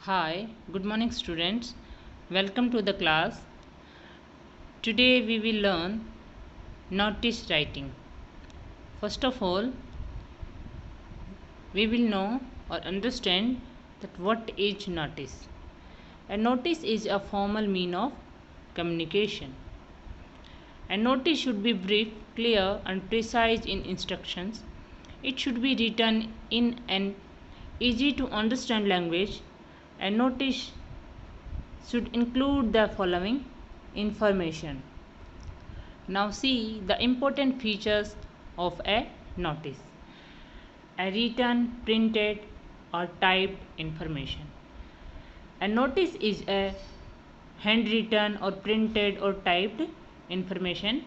Hi, good morning students. Welcome to the class. Today we will learn notice writing. First of all, we will know or understand that what is notice. A notice is a formal mean of communication. A notice should be brief, clear and precise in instructions. It should be written in an easy to understand language. A notice should include the following information. Now see the important features of a notice. A written, printed or typed information. A notice is a handwritten or printed or typed information.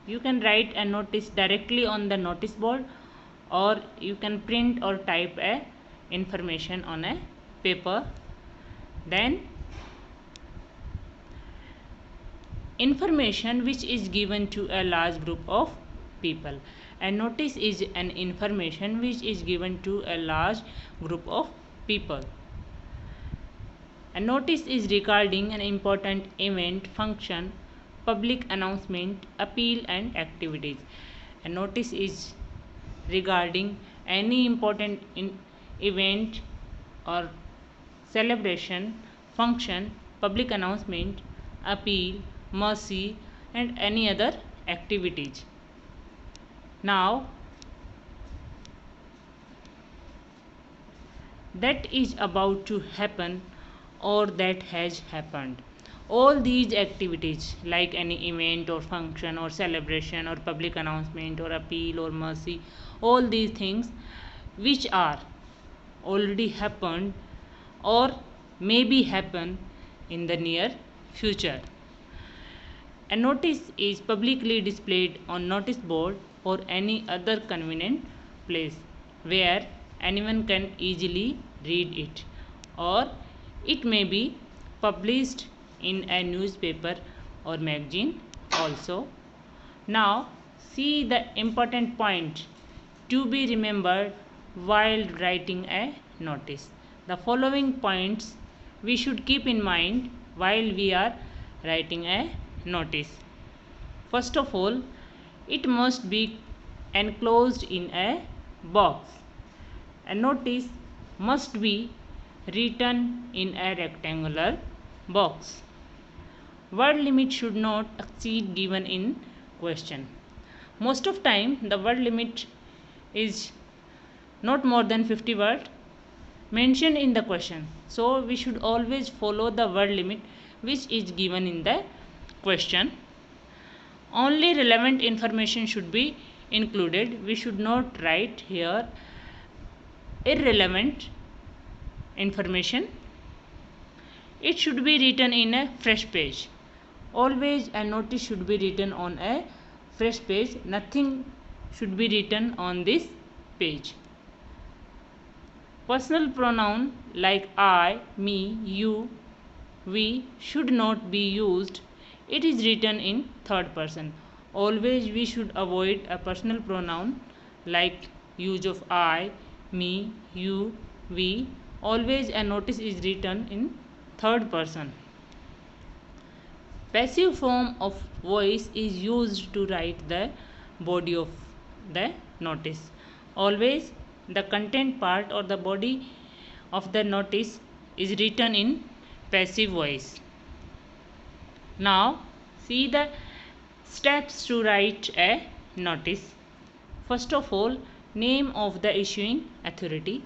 You can write a notice directly on the notice board, or you can print or type a information on a paper. Then information which is given to a large group of people. A notice is an information which is given to a large group of people. A notice is regarding an important event, function, public announcement, appeal and activities. A notice is regarding any important event or celebration, function, public announcement, appeal, mercy and any other activities. Now that is about to happen or that has happened. All these activities like any event or function or celebration or public announcement or appeal or mercy, all these things which are already happened or maybe happen in the near future. A notice is publicly displayed on notice board or any other convenient place where anyone can easily read it, or it may be published in a newspaper or magazine also. Now see the important point to be remembered while writing a notice. The following points we should keep in mind while we are writing a notice. First of all, it must be enclosed in a box. A notice must be written in a rectangular box. Word limit should not exceed given in question. Most of time the word limit is not more than 50 words mentioned in the question. So we should always follow the word limit which is given in the question. Only relevant information should be included. We should not write here irrelevant information. It should be written in a fresh page. Always a notice should be written on a fresh page. Nothing should be written on this page. Personal pronoun like I, me, you, we should not be used. It is written in third person. Always we should avoid a personal pronoun like use of I, me, you, we. Always a notice is written in third person. Passive form of voice is used to write the body of the notice. Always the content part or the body of the notice is written in passive voice. Now see the steps to write a notice. First of all, name of the issuing authority.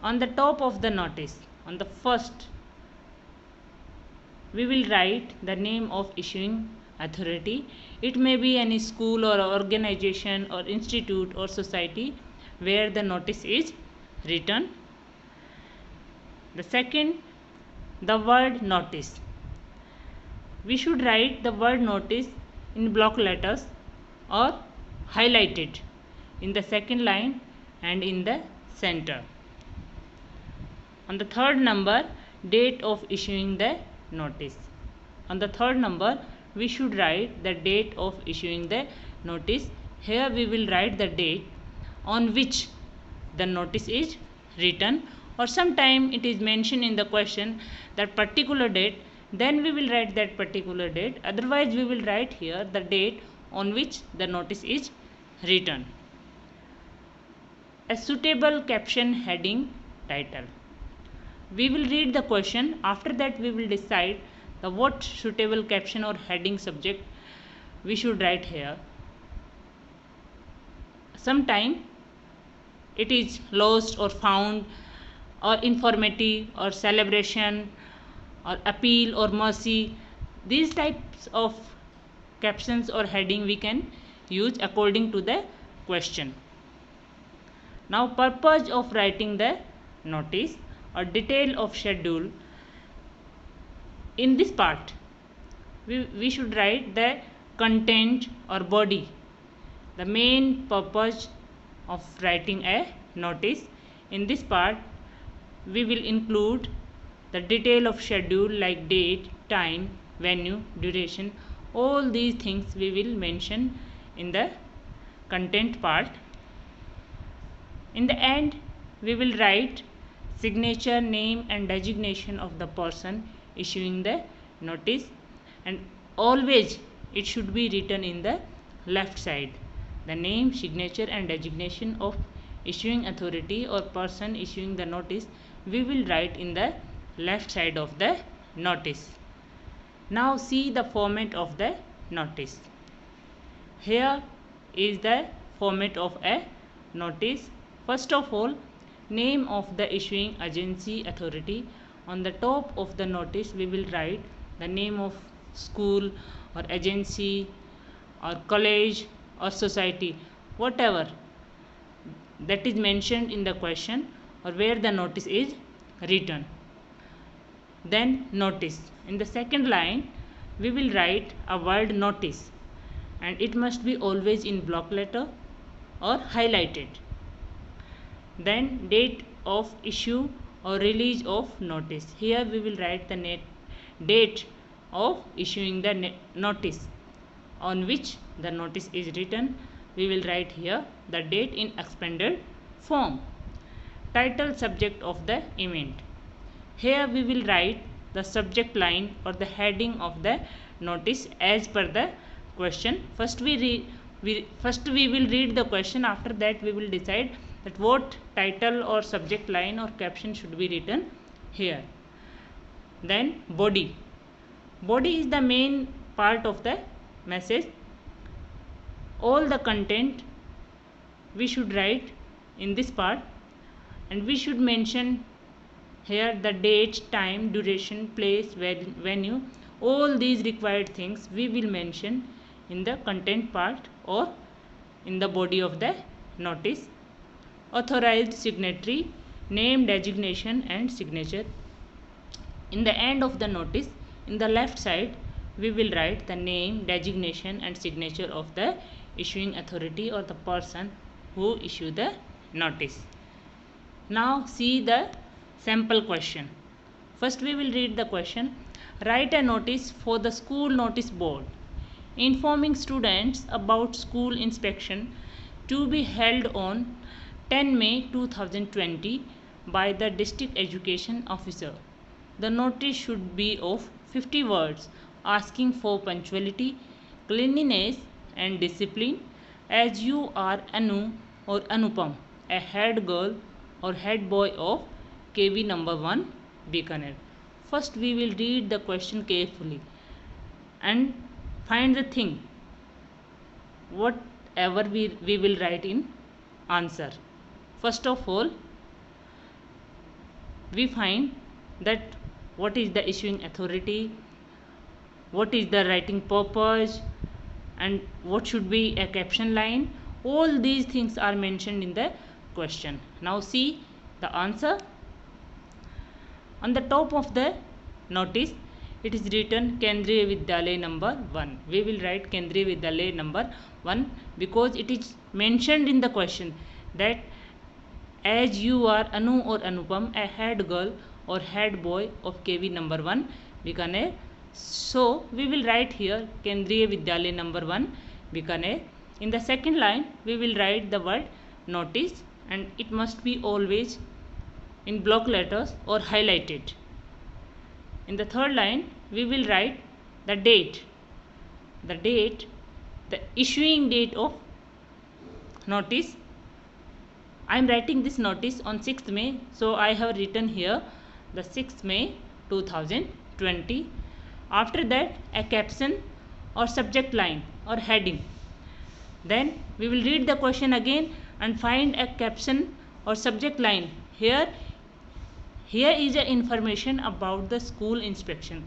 On the top of the notice, on the first, we will write the name of issuing authority. It may be any school or organization or institute or society where the notice is written. The second, the word notice. We should write the word notice in block letters or highlighted in the second line and in the center. On the third number, date of issuing the notice. On the third number, we should write the date of issuing the notice. Here we will write the date on which the notice is written. or sometime it is mentioned in the question that particular date, then we will write that particular date. Otherwise we will write here the date on which the notice is written. A suitable caption, heading, title. We will read the question. After that we will decide the what suitable caption or heading subject we should write here. Sometime it is lost or found or informative or celebration or appeal or mercy. These types of captions or heading we can use according to the question. Now purpose of writing the notice or detail of schedule. In this part we should write the content or body, the main purpose of writing a notice. In this part we will include the detail of schedule like date, time, venue, duration. All these things we will mention in the content part. In the end we will write signature, name and designation of the person issuing the notice, and always it should be written in the left side. The name, signature and designation of issuing authority or person issuing the notice we will write in the left side of the notice. Now see the format of the notice. Here is the format of a notice. First of all, name of the issuing agency authority. On the top of the notice we will write the name of school or agency or college or society, whatever that is mentioned in the question or where the notice is written. Then notice. In the second line we will write a word notice, and it must be always in block letter or highlighted. Then date of issue or release of notice. Here we will write the date of issuing the notice on which the notice is written. We will write here the date in expanded form. Title, subject of the event. Here we will write the subject line or the heading of the notice as per the question. First we will read the question. After that we will decide that what title or subject line or caption should be written here. Then body. Body is the main part of the message. All the content we should write in this part, and we should mention here the date, time, duration, place, venue. All these required things we will mention in the content part or in the body of the notice. Authorized signatory, name, designation and signature. In the end of the notice, in the left side we will write the name, designation and signature of the issuing authority or the person who issue the notice. Now see the sample question. First we will read the question. Write a notice for the school notice board informing students about school inspection to be held on 10 May 2020 by the district education officer. The notice should be of 50 words asking for punctuality, cleanliness and discipline. As you are Anu or Anupam, a head girl or head boy of KV number 1 Bikaner. First we will read the question carefully and find the thing whatever we will write in answer. First of all, we find that what is the issuing authority, what is the writing purpose, and what should be a caption line. All these things are mentioned in the question. Now see the answer. On the top of the notice it is written Kendriya Vidyalaya number 1. We will write Kendriya Vidyalaya number 1 because it is mentioned in the question that as you are Anu or Anupam, a head girl or head boy of KV number 1 Bikaner. So we will write here Kendriya Vidyalaya number 1 Bikaner. In the second line we will write the word notice, and it must be always in block letters or highlighted. In the third line, we will write the date, the issuing date of notice. I am writing this notice on 6th May, so I have written here the 6th May 2020. After that, a caption or subject line or heading. Then we will read the question again and find a caption or subject line. Here is a information about the school inspection.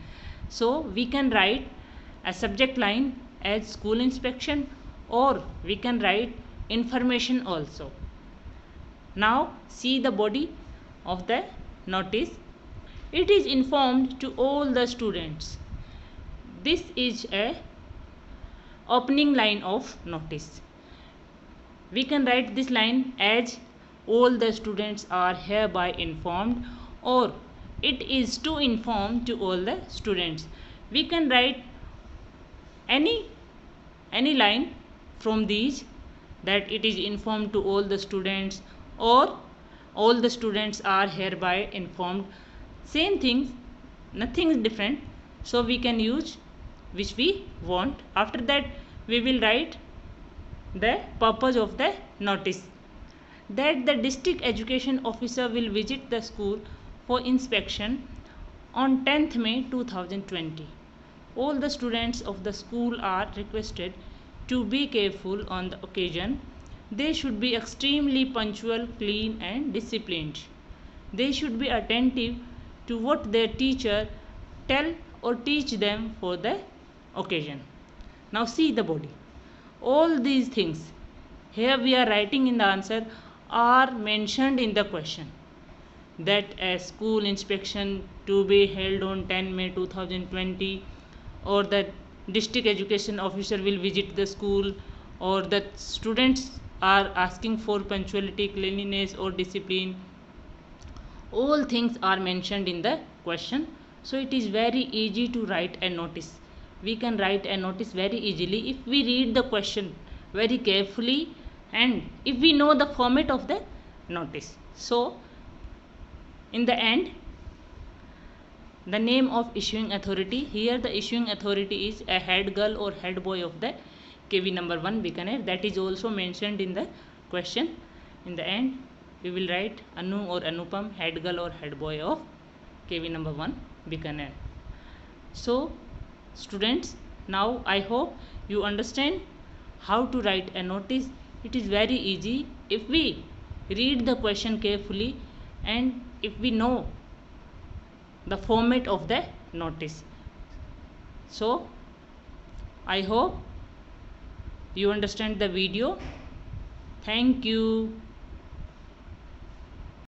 So we can write a subject line as school inspection, or we can write information also. Now see the body of the notice. It is informed to all the students. This is a opening line of notice. We can write this line as all the students are hereby informed, or it is to inform to all the students. We can write any line from these, that it is informed to all the students, or all the students are hereby informed. Same thing, nothing is different, so we can use which we want. After that, we will write the purpose of the notice, that the district education officer will visit the school for inspection on 10th May 2020. All the students of the school are requested to be careful on the occasion. They should be extremely punctual, clean and disciplined. They should be attentive to what their teacher tell or teach them for the occasion. Now see the body. All these things here we are writing in the answer are mentioned in the question, that a school inspection to be held on 10 May 2020, or the district education officer will visit the school, or the students are asking for punctuality, cleanliness or discipline. All things are mentioned in the question, so it is very easy to write a notice. We can write a notice very easily if we read the question very carefully and if we know the format of the notice. So in the end, the name of issuing authority, here the issuing authority is a head girl or head boy of the KV number 1 Bikaner. That is also mentioned in the question. In the end, we will write Anu or Anupam, head girl or head boy of KV number 1 Bikaner. So students, now I hope you understand how to write a notice. It is very easy if we read the question carefully and if we know the format of the notice. So I hope you understand the video. Thank you.